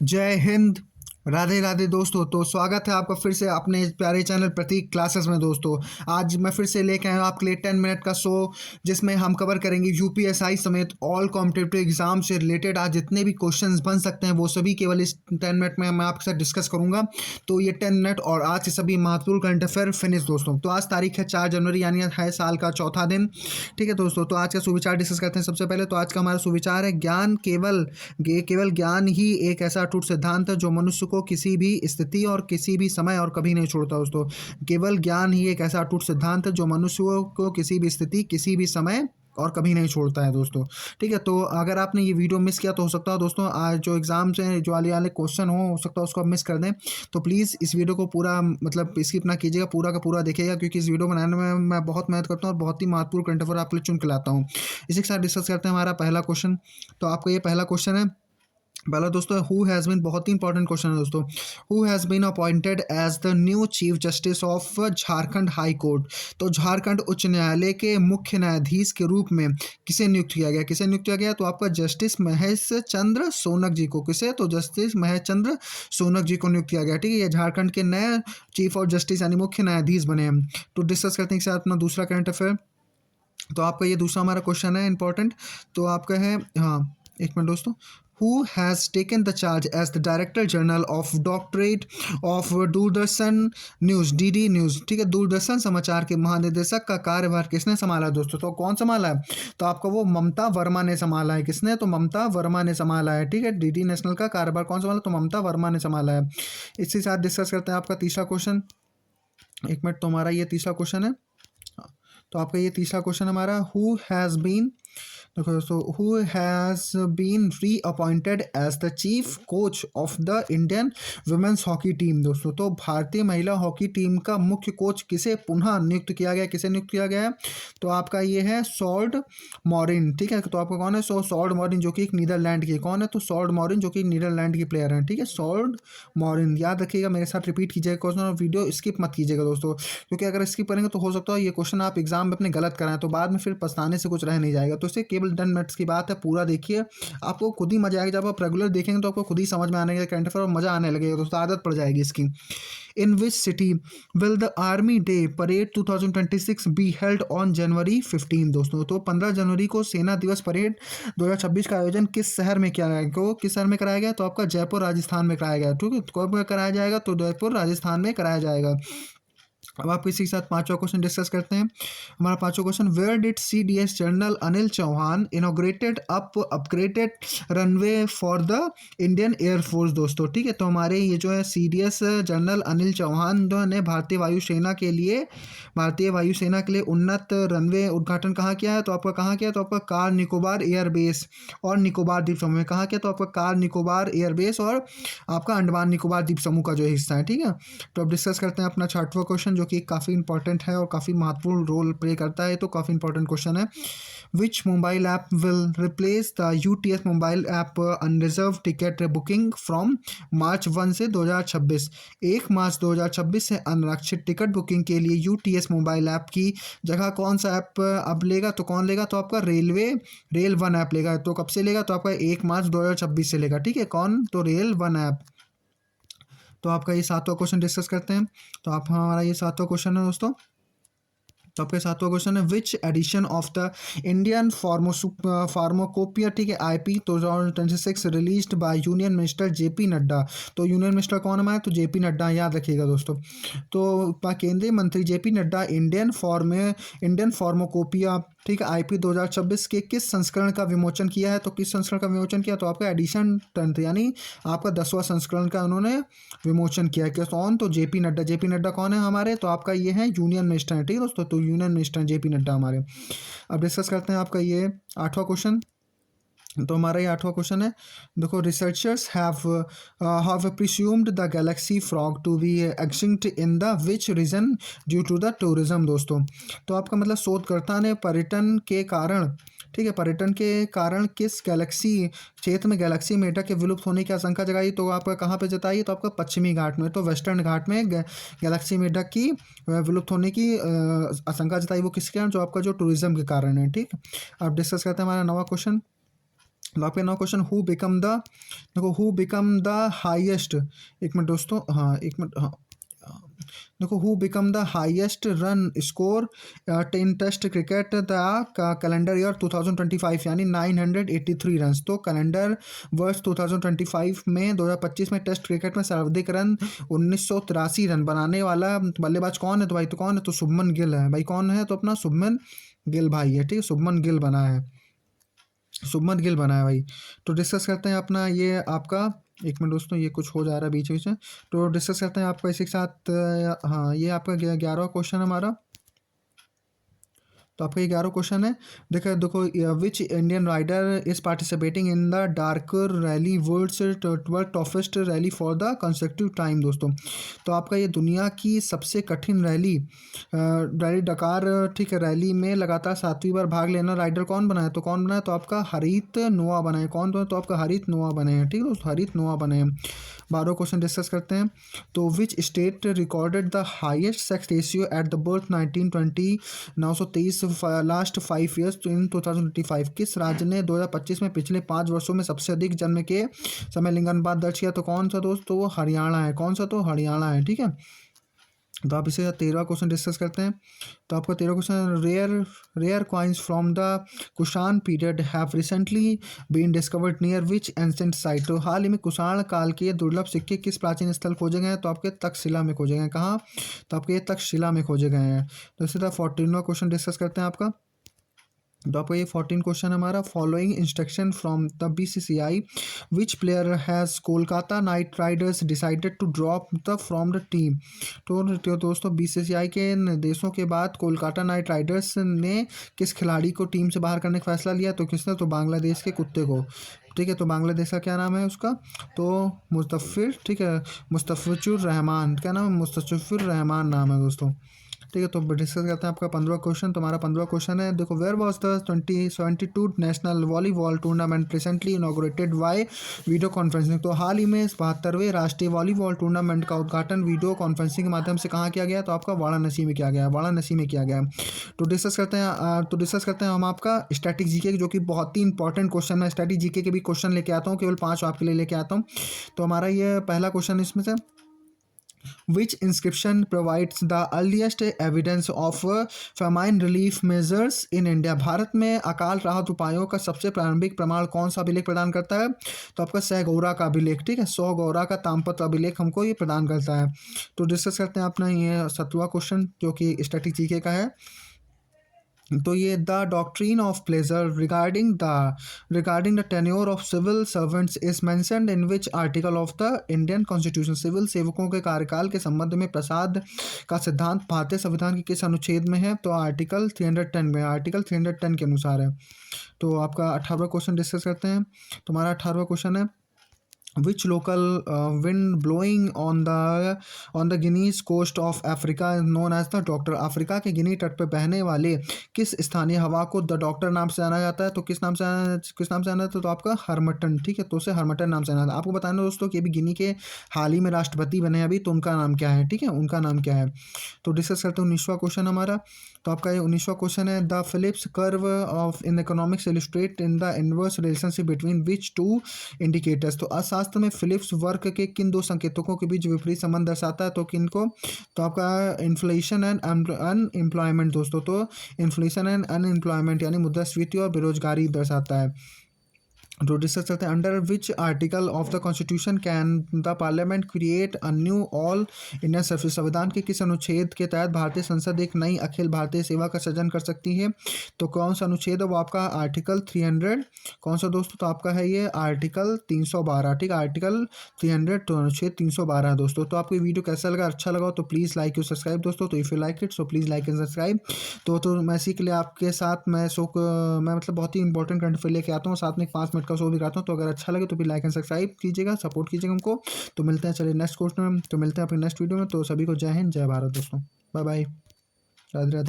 जय हिंद। राधे राधे दोस्तों। तो स्वागत है आपका फिर से अपने इस प्यारे चैनल प्रतीक क्लासेस में दोस्तों। आज मैं फिर से लेके आया हूँ आपके लिए 10 मिनट का शो, जिसमें हम कवर करेंगे यूपीएसआई समेत ऑल कॉम्पिटिटिव एग्जाम से रिलेटेड आज जितने भी क्वेश्चंस बन सकते हैं वो सभी केवल इस 10 मिनट में मैं आपके साथ डिस्कस करूंगा। तो ये 10 मिनट और आज के सभी महत्वपूर्ण करंट अफेयर फिनिश दोस्तों। तो आज तारीख है 4 जनवरी, यानी है साल का चौथा दिन। ठीक है दोस्तों, तो आज का सुविचार डिस्कस करते हैं। सबसे पहले तो आज का हमारा सुविचार है, ज्ञान केवल ज्ञान ही एक ऐसा अटूट सिद्धांत है जो मनुष्य को किसी भी स्थिति और किसी भी समय और कभी नहीं छोड़ता दोस्तों। केवल ज्ञान ही एक ऐसा अटूट सिद्धांत है जो मनुष्य को किसी भी स्थिति, किसी भी समय और कभी नहीं छोड़ता है दोस्तों। ठीक है, तो अगर आपने ये वीडियो मिस किया तो हो सकता है दोस्तों आज जो एग्जाम से जो आने वाले क्वेश्चन हो सकता है उसको आप मिस कर दें। तो प्लीज़ इस वीडियो को पूरा मतलब स्किप ना कीजिएगा, पूरा का पूरा देखिएगा, क्योंकि इस वीडियो बनाने में मैं बहुत मेहनत करता हूँ और बहुत ही महत्वपूर्ण करंट अफेयर आपके लिए चुन के लाता हूँ। इसी के साथ डिस्कस करते हैं हमारा पहला क्वेश्चन। तो आपका ये पहला क्वेश्चन है। पहला दोस्तों, हु हैज़ बीन, बहुत ही इंपॉर्टेंट क्वेश्चन है दोस्तों। Who has been appointed as the new chief justice of Jharkhand high court. तो झारखंड उच्च न्यायालय के मुख्य न्यायाधीश के रूप में किसे नियुक्त किया गया? किसे नियुक्त किया गया? तो आपका जस्टिस महेश चंद्र सोनक जी को। किसे? तो जस्टिस महेश चंद्र सोनक जी को नियुक्त किया गया। ठीक है, ये झारखंड के नए चीफ ऑफ जस्टिस यानी मुख्य न्यायाधीश बने हैं। तो डिस्कस करते हैं एक साथ अपना दूसरा करंट अफेयर। तो आपका ये दूसरा हमारा क्वेश्चन है इंपॉर्टेंट। तो आपका है, हाँ एक मिनट दोस्तों, who has taken the charge as the director general of doctorate of Doordarshan news, DD news. ठीक है, दूरदर्शन समाचार के महानिदेशक का कार्यभार किसने संभाला है दोस्तों? तो कौन संभाला है? तो आपका वो ममता वर्मा ने संभाला है। किसने? तो ममता वर्मा ने संभाला है। ठीक है, डीडी नेशनल का कार्यभार कौन संभाला? तो ममता वर्मा ने संभाला है। इसी साथ डिस्कस करते हैं आपका तीसरा क्वेश्चन। एक मिनट, तो हमारा ये तीसरा क्वेश्चन है। तो आपका ये तीसरा क्वेश्चन हमारा, हु हैज़ बीन, देखो दोस्तों, who has been reappointed as the chief coach of the Indian women's hockey team दोस्तों। तो भारतीय महिला हॉकी टीम का मुख्य कोच किसे पुनः नियुक्त किया गया? किसे नियुक्त किया गया है? तो आपका ये है सॉल्ट मॉरिन। ठीक है, तो आपका कौन है? सॉल्ट मॉरिन, जो कि एक नीदरलैंड की। कौन है? तो सॉल्ट मॉरिन, जो कि नीदरलैंड की प्लेयर हैं। ठीक है, सॉल्ट मॉरिन, याद रखिएगा, मेरे साथ रिपीट कीजिएगा क्वेश्चन और वीडियो स्किप मत कीजिएगा दोस्तों, क्योंकि अगर स्किप करेंगे तो हो सकता है ये क्वेश्चन आप एग्जाम में अपने गलत कराएं तो बाद में फिर पछताने से कुछ रह नहीं जाएगा। तो इससे केवल 10 मिनट्स की बात है, पूरा देखिए, आपको खुद ही मजा आएगा। जब आप रेगुलर देखेंगे तो आपको खुद ही समझ में आने लगेगा करंट अफेयर और मजा आने लगेगा दोस्तों, आदत पड़ जाएगी इसकी। In which city will the army day parade 2026 be held on January 15 दोस्तों। तो 15 जनवरी को सेना दिवस परेड 2026 का आयोजन किस शहर में किया गया? को किस शहर में कराया गया? तो आपका जयपुर राजस्थान में कराया गया। ठीक है, कब कराया जाएगा? तो जयपुर राजस्थान में कराया जाएगा। अब आप इसी के साथ पांचवा क्वेश्चन डिस्कस करते हैं। हमारा पांचवा question, where did CDS general Anil Chauhan inaugurated upgraded runway for the Indian air force दोस्तों। ठीक है, तो हमारे ये जो है सीडीएस जनरल अनिल चौहान जो ने भारतीय वायुसेना के लिए उन्नत रनवे उद्घाटन कहाँ किया है? तो आपका कहाँ किया? तो आपका कार निकोबार एयरबेस और निकोबार द्वीप समूह में। कहाँ किया? तो आपका कार निकोबार एयरबेस और आपका अंडमान निकोबार द्वीप समूह का जो हिस्सा है। ठीक है, तो अब डिस्कस करते हैं अपना छठवां क्वेश्चन, जो कि काफ़ी इंपॉर्टेंट है और काफ़ी महत्वपूर्ण रोल प्ले करता है। तो काफ़ी इंपॉर्टेंट क्वेश्चन है। Which mobile app will replace the UTS mobile app unreserve ticket booking from March 1 से 2026? 1 मार्च 2026 से अनारक्षित टिकट बुकिंग के लिए यूटीएस मोबाइल ऐप की जगह कौन सा ऐप अब लेगा? तो कौन लेगा? तो आपका रेल वन ऐप लेगा। तो कब से लेगा? तो आपका 1 मार्च 2026 से लेगा। ठीक है, कौन? तो रेल वन ऐप। तो आपका ये सातवां क्वेश्चन डिस्कस करते हैं। तो आप हमारा ये सातवां क्वेश्चन है दोस्तों। तो आपका सातवां क्वेश्चन है, which edition of the Indian pharmacopoeia, ठीक है, IP 2026 released by union minister JP Nadda. तो यूनियन मिनिस्टर कौन हमारे? तो जेपी नड्डा, याद रखिएगा दोस्तों। तो केंद्रीय मंत्री जेपी नड्डा इंडियन फार्माकोपिया, ठीक है, आईपी 2026 के किस संस्करण का विमोचन किया है? तो किस संस्करण का विमोचन किया? तो आपका एडिशन 10 यानी आपका 10वां संस्करण का उन्होंने विमोचन किया। क्या कौन? तो जेपी नड्डा। जेपी नड्डा कौन है हमारे? तो आपका ये है यूनियन मिनिस्टर है। ठीक है दोस्तों, तो यूनियन मिनिस्टर जेपी नड्डा हमारे। अब डिस्कस करते हैं आपका ये आठवां क्वेश्चन। तो हमारा ये आठवां क्वेश्चन है, देखो, researchers have presumed the galaxy frog to be extinct in the which region due to the tourism दोस्तों। तो आपका मतलब शोधकर्ता ने पर्यटन के कारण, ठीक है, पर्यटन के कारण किस गैलेक्सी क्षेत्र में गैलेक्सी मेढक के विलुप्त होने की आशंका जताई? तो आपका कहाँ पे जताई? तो आपका पश्चिमी घाट में, तो वेस्टर्न घाट में गैलेक्सी मेढक की विलुप्त होने की आशंका जताई। वो किसके कारण? जो आपका जो टूरिज्म के कारण है। ठीक, अब डिस्कस करते हैं हमारा नवा क्वेश्चन। तो आपका नौ क्वेश्चन, हु बिकम द, देखो हु बिकम द हाईएस्ट, एक मिनट दोस्तों, हाँ एक मिनट, हाँ देखो who become the highest run score in test cricket the calendar year 2025, यानी 983 रन। तो कैलेंडर वर्ष 2025 में 2025 में टेस्ट क्रिकेट में सर्वाधिक रन 1983 रन बनाने वाला बल्लेबाज कौन है? तो भाई तो कौन है? तो शुभमन गिल है भाई। कौन है? तो अपना शुभमन गिल भाई है, ठीक है, शुभमन गिल बना है, शुभमन गिल बना है भाई। तो डिस्कस करते हैं अपना ये आपका, एक मिनट दोस्तों, ये कुछ हो जा रहा है बीच बीच में, तो डिस्कस करते हैं आपका इसी के साथ। हाँ, ये आपका 11वां क्वेश्चन है हमारा। तो आपका ये 11 क्वेश्चन है। देखो देखो, which Indian rider is participating in the Dakar rally, world's twelfth toughest rally for the consecutive time दोस्तों। तो आपका ये दुनिया की सबसे कठिन रैली, रैली डकार, ठीक है, रैली में लगातार 7वीं बार भाग लेना राइडर कौन बना है? तो कौन बना है? तो आपका हरीत नोआ बना है। कौन? तो आपका हरीत नोआ बने हैं, ठीक है दोस्तों, हरीत नोआ बने हैं। 12 क्वेश्चन डिस्कस करते हैं। तो which state recorded the highest sex ratio at the birth 1920 923 last 5 years in 2025? किस राज्य ने 2025 में पिछले 5 वर्षों में सबसे अधिक जन्म के समय लिंगानुपात दर्ज किया? तो कौन सा दोस्त? तो वो हरियाणा है। कौन सा? तो हरियाणा है, ठीक है। तो आप इसे 13वां क्वेश्चन डिस्कस करते हैं। तो आपका 13वां question, rare coins from the Kushan period have recently been discovered near which ancient site? तो हाल ही में कुषाण काल के दुर्लभ सिक्के किस प्राचीन स्थल खोजे गए हैं? तो आपके तक्षशिला में खोजे गए हैं। कहाँ? तो आपके तक्षशिला में खोजे गए हैं। तो इसी तरह 14वां क्वेश्चन डिस्कस करते हैं आपका। तो आपको ये 14 क्वेश्चन हमारा, following instruction from the BCCI which player has Kolkata Knight Riders decided to drop the from the team? तो दोस्तों BCCI के निर्देशों के बाद कोलकाता नाइट राइडर्स ने किस खिलाड़ी को टीम से बाहर करने का फैसला लिया? तो किसने? तो बांग्लादेश के कुत्ते को, ठीक है। तो बांग्लादेश का क्या नाम है उसका? तो मुस्तफिर, ठीक है, मुस्तफिजुर रहमान, क्या नाम है? मुस्तफिजुर रहमान नाम है दोस्तों, ठीक है। तो डिस्कस करते हैं आपका 15वां क्वेश्चन। तुम्हारा 15वां क्वेश्चन है, देखो, where was the 2072 national volleyball tournament recently inaugurated by video conferencing? तो हाल ही में इस 72वें राष्ट्रीय वॉलीबॉल टूर्नामेंट का उद्घाटन वीडियो कॉन्फ्रेंसिंग के माध्यम से कहाँ किया गया? तो आपका वाराणसी में किया गया, वाराणसी में किया गया। तो डिस्कस करते हैं हम आपका स्टैटिक जीके, जो कि बहुत ही इंपॉर्टेंट क्वेश्चन है। स्टैटिक जीके के भी क्वेश्चन लेके आता हूँ, केवल 5 आपके लिए लेके आता हूँ। तो हमारा ये पहला क्वेश्चन इसमें से, which inscription provides the earliest evidence of famine relief measures in India? Bharat में अकाल राहत उपायों का सबसे प्रारंभिक प्रमाण कौन सा अभिलेख प्रदान करता है? तो आपका सैगौरा का अभिलेख, ठीक है, सौगौरा का तामपत्र अभिलेख हमको ये प्रदान करता है। तो डिस्कस करते हैं अपना ये 17वां क्वेश्चन, जो कि स्टैटिक जीके का है। तो ये the doctrine of pleasure regarding the tenure of civil servants is mentioned in which article of the Indian constitution? Civil सेवकों के कार्यकाल के संबंध में प्रसाद का सिद्धांत भारतीय संविधान के किस अनुच्छेद में है? तो आर्टिकल 310 में, आर्टिकल 310 के अनुसार है। तो आपका 18वां क्वेश्चन डिस्कस करते हैं। तुम्हारा 18वां क्वेश्चन है, which local wind blowing on the Guineas coast of Africa is known as the doctor? Africa के गिनी तट पर बहने वाले किस स्थानीय हवा को द डॉक्टर नाम से जाना जाता है? तो किस नाम से जाना जाता है? तो आपका हरमटन, ठीक है, तो उसे हरमटन नाम से जाना जाता है। आपको बताना दोस्तों कि अभी गिनी के हाल ही में राष्ट्रपति बने अभी, तो उनका नाम क्या है, ठीक है, उनका नाम क्या है। तो डिस्कस करते हैं 19वां क्वेश्चन हमारा। तो आपका ये 19वां क्वेश्चन है, the Phillips curve of in economics illustrate in the inverse relationship between which two indicators? तो अर्थशास्त्र में फिलिप्स वर्क के किन दो संकेतकों के बीच विपरीत संबंध दर्शाता है? तो किन को? तो आपका इन्फ्लेशन एंड अनएम्प्लॉयमेंट दोस्तों। तो इन्फ्लेशन एंड अनएम्प्लॉयमेंट यानी मुद्रास्फीति और बेरोजगारी दर्शाता है। तो डिस्कस करते हैं, under which article of the constitution can the parliament create a knew all Indian service? संविधान के किस अनुच्छेद के तहत भारतीय संसद एक नई अखिल भारतीय सेवा का सृजन कर सकती है? तो कौन सा अनुच्छेद है? वो आपका आर्टिकल 300, कौन सा दोस्तों? तो आपका है ये आर्टिकल 312, ठीक है, आर्टिकल 300, तो अनुच्छेद 312 है दोस्तों। तो आपको वीडियो कैसा लगा? अच्छा लगा तो प्लीज़ लाइक और सब्सक्राइब दोस्तों। तो if you like it so please like and subscribe. तो मैं इसी के लिए आपके साथ मैं मतलब बहुत ही इंपॉर्टेंट करंट अफेयर लेके आता हूँ, साथ में 5 मिनट का शो भी कराता हूँ। तो अगर अच्छा लगे तो भी लाइक एंड सब्सक्राइब कीजिएगा, सपोर्ट कीजिएगा हमको। तो मिलते हैं, चलिए नेक्स्ट कोर्स में, तो मिलते हैं अपने नेक्स्ट वीडियो में। तो सभी को जय हिंद, जय भारत दोस्तों, बाय बाय, राधे राधे।